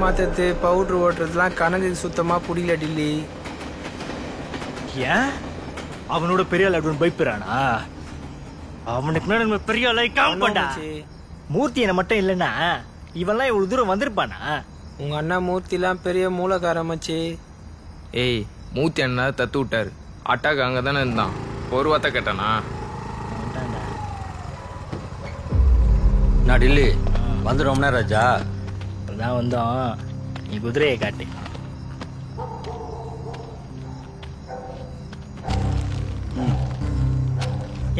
மாத்தது powder ஓட்டுறதுலாம் கணக்கு சுத்தமா புரியல டில்லி. ஏன் அவனோட பெரிய ஆள் அப்படின்னு பயப்படுறானா? அவனுக்கு நம்ம பெரிய ஆளை காம்பண்டா. மூர்த்தி என்ன மட்டும் இல்லைன்னா இவெல்லாம் இவ்வளவு தூரம் வந்திருப்பானா? உங்க அண்ணா மூர்த்திலாம் பெரிய மூலக்காரமாச்சு. ஏய், மூர்த்தி அண்ணா தத்து விட்டாரு. அட்டாக்கு அங்கதானே இருந்தான். ஒரு வார்த்தை கேட்டானா? நான் டில்லி வந்துடும்னா ராஜா. அதான் வந்தோம். நீ குதிரையை காட்டு.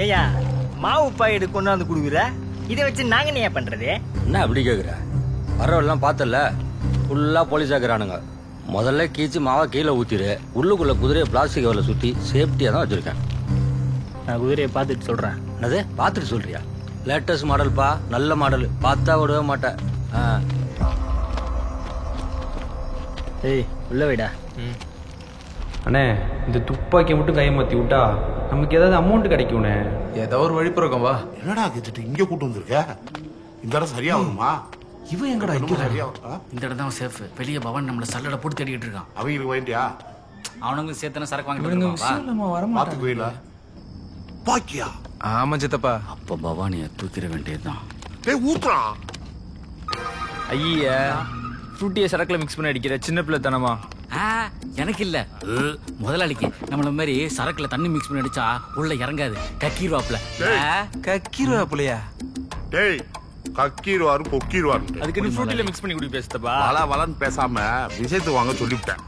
ஏயா மாவு பாயிடு கொண்டாந்து குடுக்குற, இதை வச்சு நாங்க என்ன பண்றது? என்ன அப்படி கேக்குற? வரவெல்லாம் பார்த்தல, ஃபுல்லா போலீஸ் ஆக்குறானுங்க. முதல்ல கீச்சு மாவை கீழே ஊத்திரு. உள்ளுக்குள்ள குதிரையை பிளாஸ்டிக் கவர்ல சுத்தி சேஃப்டியா தான் வச்சிருக்கேன். நான் குதிரையை பார்த்துட்டு சொல்றேன். என்னது பார்த்துட்டு சொல்றியா? லேட்டஸ்ட் மாடல்பா, நல்ல மாடல். பார்த்தா விடவே மாட்டேன். ஏய் உள்ள வைடா. அண்ணே, இந்த துப்பாக்கியை மட்டும் கையை மாற்றி விட்டா நமக்கு ஏதாவது அமௌண்ட் கிடைக்கும்ண்ணே. ஏதோ ஒரு வழி பிறக்கும். வா. என்னடா கேட்டுட்டு இங்கே கூட்டு வந்திருக்க? இந்த இடம் சரியா வருமா? இவன் எங்கடா சரியா? இந்த இடம் தான் சேஃப். வெளியே பவன் நம்மள சல்லடை போட்டு தேடிட்டு இருக்கான். அவங்களுக்கு வேண்டியா? அவனுங்க சேர்த்தன சரக்கு வாங்கிட்டு பாத்துக்குவீங்களா? பாக்கியா? ஆமா சித்தப்பா. அப்ப பவானிய தூக்கிட வேண்டியதுதான். டேய் ஊத்துறான். ஐயா, ஃப்ரூட்டியை சரக்குல மிக்ஸ் பண்ணி அடிக்கிற சின்ன பிள்ளை தானமா? எனக்கு இல்ல, முதலாளிக்கு. நம்மள மாதிரி சரக்குல தண்ணி மிக்ஸ் பண்ணி அடிச்சா உள்ள இறங்காது. கக்கீருவாப்ல. கக்கிருவாப்புலையா? டேய் கக்கீருவாரு பொக்கீருவாரு. அதுக்கு நீ ஃப்ரூட்டில மிக்ஸ் பண்ணி குடி பேசுதப்பா. வள வளன்னு பேசாம விஷயத்துக்கு வாங்க சொல்லிவிட்டேன்.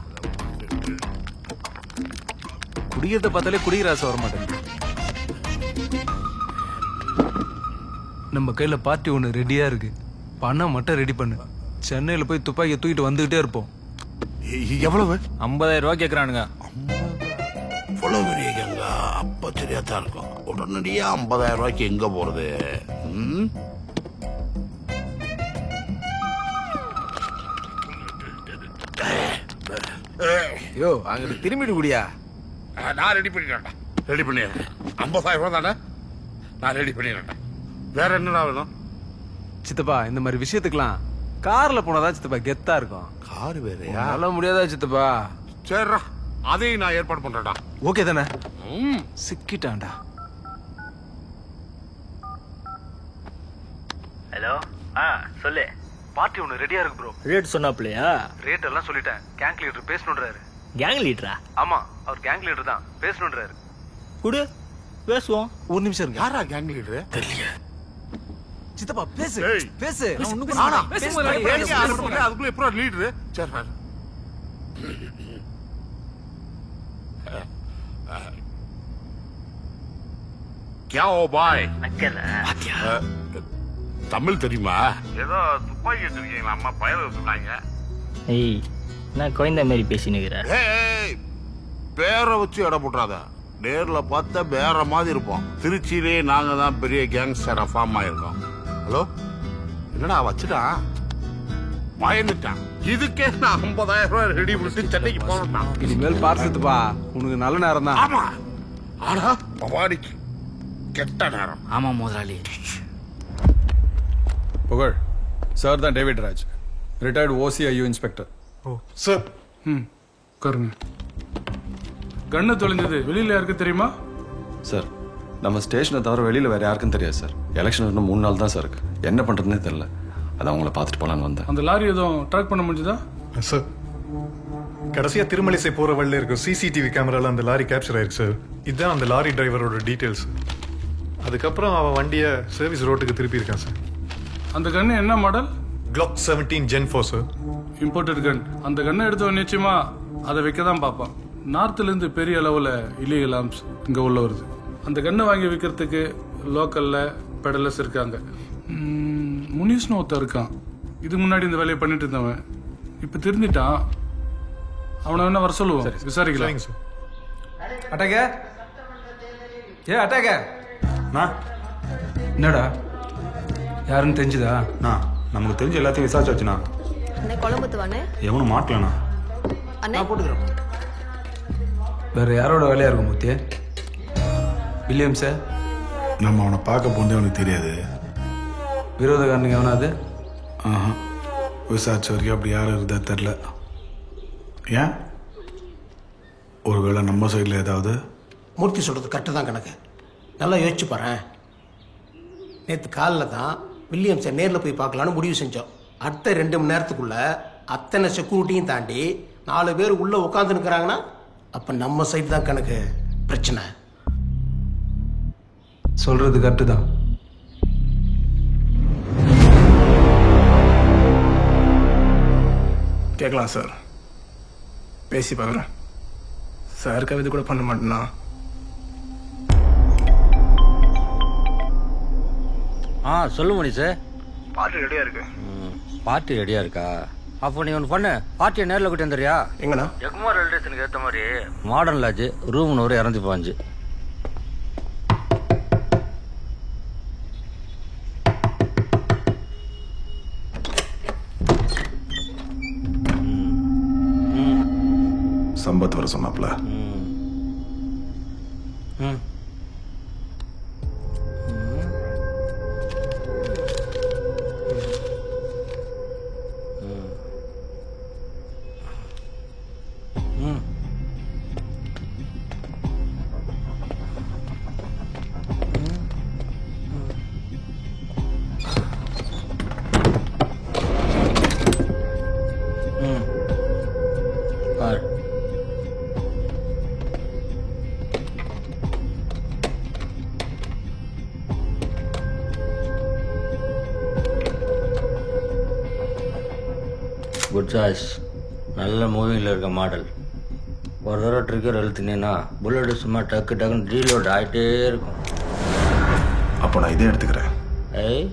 குடிக்கிறத பார்த்தாலே குடிக்கிற ஆசை வர மாட்டேங்குது. நம்ம கையில பார்ட்டி ஒன்று ரெடியா இருக்கு. பணம் மட்டும் ரெடி பண்ணு. சென்னையில போய் துப்பாக்கியை தூக்கிட்டு வந்துகிட்டே இருப்போம். எவ்வளவு? 50,000 ரூபாய் கேக்குறானுங்க. இவ்வளவு பெரிய கேங்க அப்ப சரியா தான் இருக்கும். உடனடியா 50,000 ரூபாய்க்கு எங்க போறது? யோ, அங்க திரும்பிடு குடியா. நான் ரெடி பண்ணிடுறேன். ரெடி பண்ணிடுறேன். 50,000 ரூபாய் தானே? நான் ரெடி பண்ணிடுறேன். வேற என்னடா வேணும்? சித்தப்பா, இந்த மாதிரி விஷயத்துக்குலாம் கார்ல போனாதான் சித்தப்பா கெத்தா இருக்கும். கார் வேறையா? சொல்ல முடியாதா சித்தப்பா? சரிடா, அதையும் நான் ஏற்பாடு பண்றேன்டா. ஓகே தானே? சிக்கிட்டான்டா. ஹலோ. சொல்லு. பார்ட்டி ஒன்று ரெடியா இருக்கு ப்ரோ. ரேட் சொன்னாப்லையா? ரேட் எல்லாம் சொல்லிட்டேன். Gang leader பேசணுன்றாரு. கேங் லீடரா? ஆமா, அவர் கேங் லீடர் தான். பேசணுன்றாரு. குடு, பேசுவோம். ஒரு நிமிஷம் இருங்க. யாரா கேங் லீடர்? தெரியல. சித்தப்பா பேசு. பேசு. அதுக்குள்ள எப்பறம் லீடர்? சரி. क्या हो भाई? தமிழ் தெரியுமா? ஏதோ துப்பாக்கி வச்சிருக்கீங்களா? அம்மா பயல சொன்னாங்க. ஏய், நான் குழந்தை மாதிரி பேசினுக்கிற. ஏய், பேரை வச்சு எடை போட்டுறாத. நேர்ல பார்த்தா வேற மாதிரி இருப்போம். திருச்சியிலே நாங்க தான் பெரிய கேங்ஸ்டரா ஃபார்ம் ஆயிருக்கோம். ஹலோ, என்னடா வச்சுட்டான்? பயந்துட்டான். இதுக்கே நான் 50,000 ரூபாய் ரெடி பண்ணிட்டு சென்னைக்கு போனோம். இனிமேல் பார்த்துப்பா, உனக்கு நல்ல நேரம் தான். ஆமா, ஆனா பவானிக்கு கெட்ட நேரம். ஆமா முதலாளி. புகழ் சார் தான் David Raj, retired OCIU inspector. Oh sir. உட்காருங்க. கண்ணு தொலைஞ்சது வெளியில யாருக்கு தெரியுமா? சார், நம்ம ஸ்டேஷனை தவிர வெளியில் வேறு யாருக்கும் தெரியாது சார். எலெக்ஷன் இன்னும் 3 நாள் தான் சார் இருக்கு. என்ன பண்ணுறதுனே தெரியல. அதான் உங்களை பார்த்துட்டு போகலான்னு வந்தேன். அந்த லாரி எதுவும் ட்ராக் பண்ண முடிஞ்சதா? சார், கடைசியாக திருமலிசை போகிற வழியில் இருக்க CCTV கேமராவில் அந்த லாரி கேப்சர் ஆயிருக்கு சார். இதுதான் அந்த லாரி டிரைவரோட டீட்டெயில்ஸ். அதுக்கப்புறம் அவன் வண்டியை சர்வீஸ் ரோட்டுக்கு திருப்பி இருக்கான் சார். அந்த கண்ணு என்ன model? Glock 17 Gen 4 sir. Imported gun. அந்த கண்ணை எடுத்து நிச்சயமா அதை வைக்க தான் பார்ப்பான். நார்த்லேருந்து பெரிய அளவில் இல்லீகல் ஆர்ம்ஸ் இங்கே உள்ள வருது. அந்த கண்ணை வாங்கி விற்கிறதுக்கு லோக்கலில் பெடலர்ஸ் இருக்காங்க. முனிஸ்னு ஒருத்தர் இருக்கான். இது முன்னாடி இந்த வேலையை பண்ணிட்டு இருந்தவன். இப்போ திருந்திட்டான். அவனை வேணா வர சொல்லுவோம், விசாரிக்கலாம் சார். அட்டாக அட்டாக என்னடா யாருன்னு தெரிஞ்சுதா? நமக்கு தெரிஞ்ச எல்லாத்தையும் விசாரிச்சாச்சுண்ணா. குழம்புத்துவானே எவனும் மாட்டலண்ணா. நான் போட்டுக்கிறேன். வேற யாரோட வேலையா இருக்கும் மூர்த்தி? வில்லியம் சார் நம்ம அவனை பார்க்க போனதே அவனுக்கு தெரியாது. விரோதக்காரனுக்கு எவனாது? ஆஹா, விசாரிச்ச வரைக்கும் அப்படி யாரும் இருந்தா தெரில. ஏன்? ஒருவேளை நம்ம சைடில் ஏதாவது? மூர்த்தி சொல்கிறது கரெக்டு தான் கணக்கு. நல்லா யோசிச்சு பாரு. நேற்று காலில் தான் வில்லியம்ஸை நேரில் போய் பார்க்கலான்னு முடிவு செஞ்சோம். அடுத்த 2 மணி நேரத்துக்குள்ள அத்தனை செக்யூரிட்டியும் தாண்டி 4 பேர் உள்ளே உட்காந்துருக்கிறாங்கன்னா அப்போ நம்ம சைடு தான் கணக்கு பிரச்சனை. சொல்றது கரெக்டு தான். கேட்கலாம் சார், பேசி பார்க்குறேன். சாருக்காக இது கூட பண்ண மாட்டேன்னா? சொல்லு மணி சார். பார்ட்டி ரெடியாக இருக்கு. பார்ட்டி ரெடியாக இருக்கா? அப்போ நீ ஒன்று பண்ணு, பார்ட்டியை நேரில் கூட்டி வந்துடுறியா? எங்கண்ணா? எக்மோர் ரயில்வே ஸ்டேஷனுக்கு ஏற்ற மாதிரி மாடர்ன் லாட்ஜ், ரூம் நூறு 205. சம்பத் வர சொன்னாப்ல. Good choice. நல்ல மூவிங்கில் இருக்க மாடல். ஒரு தடவை ட்ரிக்கர் அழுத்தினேன்னா புல்லட் சும்மா டக்கு டக்குன்னு ரீலோட் ஆகிட்டே இருக்கும். அப்போ நான் இதே எடுத்துக்கிறேன். ஏய்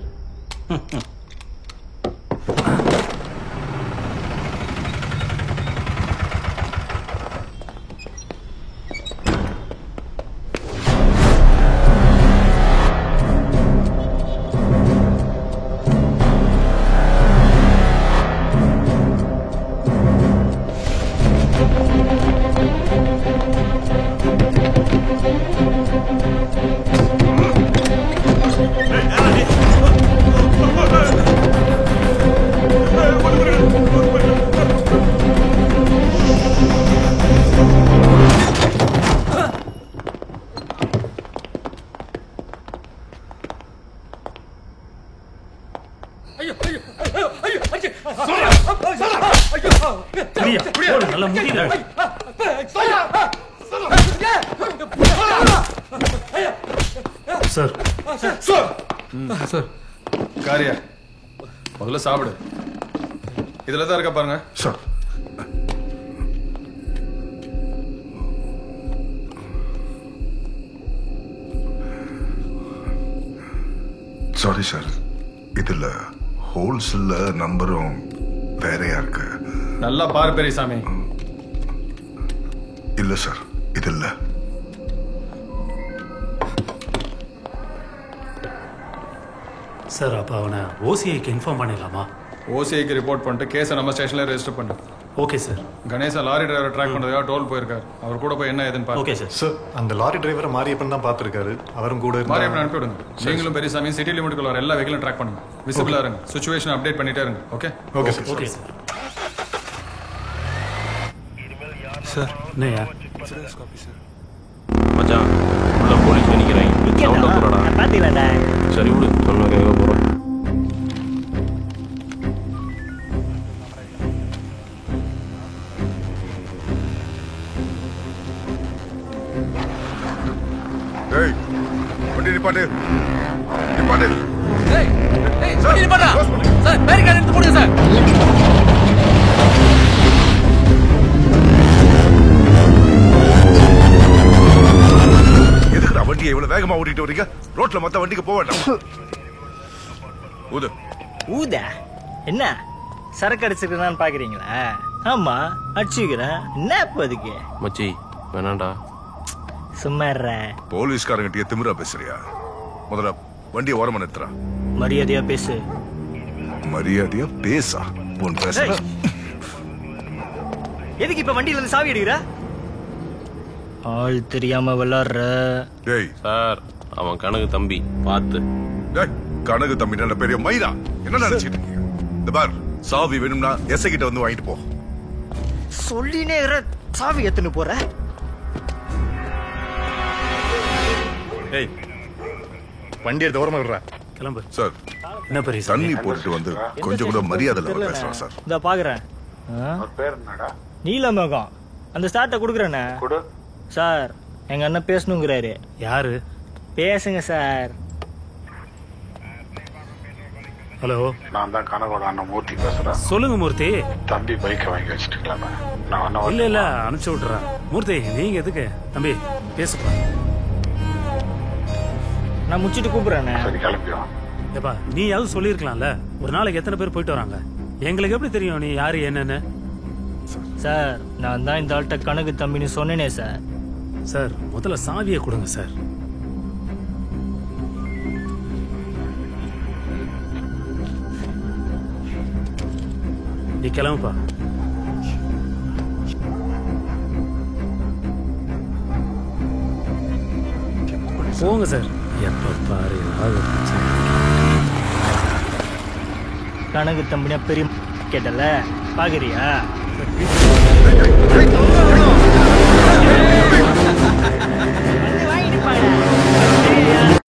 காரியா முதல்ல சாப்பிடு. இதுல தான் இருக்க பாருங்க. சார் சாரி சார், இதுல ஹோல்சேல்ல நம்பரும் வேறையா இருக்கு. நல்லா பாரு பெரியசாமி. இல்ல சார், இது இல்ல. சார் அப்போ அவனை ஓசிஐக்கு இன்ஃபார்ம் பண்ணிடலாமா? ஓசிஐக்கு ரிப்போர்ட் பண்ணிட்டு கேஸை நம்ம ஸ்டேஷன்ல ரெஜிஸ்டர் பண்ணு. Okay sir. Ganesan lorry driver track பண்ணுறதுக்காக டோல் போயிருக்காரு. அவர் கூட போய் என்ன ஏதுன்னு பாருங்க. Okay sir. சார் அந்த லாரி டிரைவரை மாரியப்பன் தான் பார்த்துருக்காரு. அவரும் கூட மாரியப்பன் அனுப்பி விடுங்க. நீங்களும் பெரியசாமி சிட்டி லிமிட்டுக்குள்ள வர எல்லா வெஹிக்கிளும் ட்ராக் பண்ணுங்க. விசிபிளா இருங்க. சிச்சுவேஷன் அப்டேட் பண்ணிட்டே இருங்க. Okay okay sir. Okay sir. Sir என்னையா மச்சான் உள்ள போலீஸ் நிக்கிறேன். சவுண்ட போறடா. பாத்தீங்களாடா? சரி விடு, சொன்ன கேட்க போறோம். ஏய் வண்டி நிப்பாட்டு. நிப்பாட்டு. ஏய் ஏய் வண்டி நிப்பாட்டா. சார் பேரிகார்டு எடுத்து போடுங்க சார். எதுக்குடா வண்டியை இவ்வளவு வேகமா ஓட்டிட்டு வரீங்க? ரோட்ல மொத்த வண்டிக்கு போக வேண்டாம். ஊது. ஊதா? என்ன சரக்கு அடிச்சிருக்கான்னு பாக்குறீங்களா? ஆமா அடிச்சுக்கிறேன். என்ன இப்போ அதுக்கு? மச்சி வேணாண்டா. சும்மா இருற. போலீஸ்காரங்கிட்டே திமிரா பேசுறியா? முதல்ல வண்டியை ஓரமா நிறுத்துறா. மரியாதையா பேசு. மரியாதையா பேசா? உன் பேச எதுக்கு இப்ப வண்டியில இருந்து சாவி எடுக்கிற? ஆள் தெரியாம விளாடுற. டேய் சார் அவன் கணக்கு தம்பி பார்த்து. டேய் கணக்கு தம்பி நல்ல பெரிய மயிரா என்ன நினைச்சிட்டு இருக்கீங்க? இந்த பார் சாவி வேணும்னா எஸ்ஐ கிட்ட வந்து வாங்கிட்டு போ. சொல்லினே சாவி எத்துன்னு போற. ஏய் வண்டி எடுத்து ஓரமா விடுறா. கிளம்பு சார். என்ன பெரிய தண்ணி போட்டுட்டு வந்து கொஞ்சம் கூட மரியாதை இல்லாம பேசுறான் சார். இந்த பாக்குறேன். பேர் என்னடா? நீலமேகம். அந்த ஸ்டார்ட்ட குடுக்குறேண்ணே. சார் எங்க அண்ணன் பேசணுங்கிறாரு. யாரு? பேசுங்க சார். ஹலோ, நான் தான் கனகோட அண்ணன் மூர்த்தி பேசுறேன். சொல்லுங்க மூர்த்தி. தம்பி பைக்கை வாங்கி வச்சுட்டுக்கலாமே? நான் இல்ல அனுப்பிச்சு விட்டுறேன். மூர்த்தி நீங்க எதுக்கு? தம்பி பேசுப்பா. நான் முடிச்சிட்டு கூப்பிடுறேன். சரி கிளம்பிடும். ஏப்பா நீயாவது சொல்லியிருக்கலாம்ல, ஒரு நாளைக்கு எத்தனை பேர் போயிட்டு வராங்க? எங்களுக்கு எப்படி தெரியும் நீ யாரு என்னன்னு? சார் நான் தான் இந்த ஆள்கிட்ட கணக்கு தம்பின்னு சொன்னேனே சார். சார் முதல்ல சாவியை கொடுங்க சார். நீ கிளம்புப்பா. போங்க சார். எப்ப பாரு கணக்கு தம்பினா பெரிய கேட்டல பாக்குறியா?